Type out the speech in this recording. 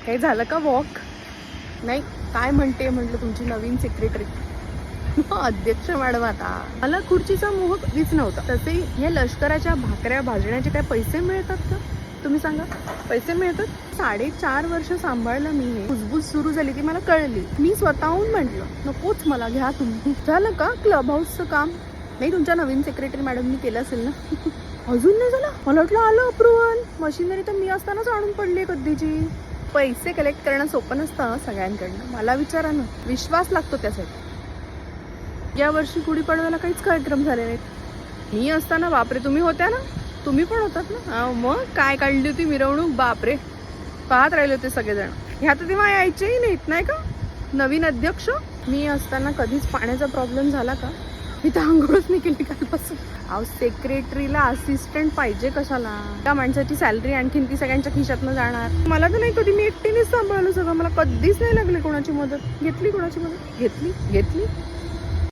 काही झालं का वॉक? नाही, काय म्हणते म्हटलं तुमची नवीन सेक्रेटरी. अध्यक्ष मॅडम, आता मला खुर्चीचा मोह कधीच नव्हता. तसे या लष्कराच्या भाकऱ्या भाजण्याचे काय पैसे मिळतात का? तुम्ही सांगा, पैसे मिळतात? 4.5 वर्ष सांभाळलं मी. हे कुजबूज सुरू झाली ती मला कळली. मी स्वतःहून म्हटलं नकोच मला, घ्या तुम्ही. झालं का क्लब हाऊसचं काम? नाही, तुमच्या नवीन सेक्रेटरी मॅडमनी केलं असेल ना. अजून नाही झालं? मला वाटलं आलं अप्रुव्हल. मशिनरी तर मी असतानाच आणून पडली कधीची. पैसे कलेक्ट करणं सोपं नसतं सगळ्यांकडनं. मला विचारा ना, विश्वास लागतो त्यासाठी. या वर्षी गुढीपाडव्याला काहीच कार्यक्रम झाले नाहीत. मी असताना बापरे, तुम्ही होत्या ना, तुम्ही पण होतात ना. मग काय काढली होती मिरवणूक, बापरे, पाहत राहिले होते सगळेजण. ह्या तर तेव्हा यायचेही नाहीत नाही का नवीन अध्यक्ष. मी असताना कधीच पाण्याचा प्रॉब्लेम झाला का? मी तर आंघोळच नाही केली कालपासून. अहो, सेक्रेटरीला असिस्टंट पाहिजे कशाला? त्या माणसाची सॅलरी आणखीन ती सगळ्यांच्या खिशातनं जाणार. मला तर नाही, कधी मी एकटीनेच सांभाळलं सगळं. मला कधीच नाही लागले कोणाची मदत. घेतली कोणाची मदत? घेतली.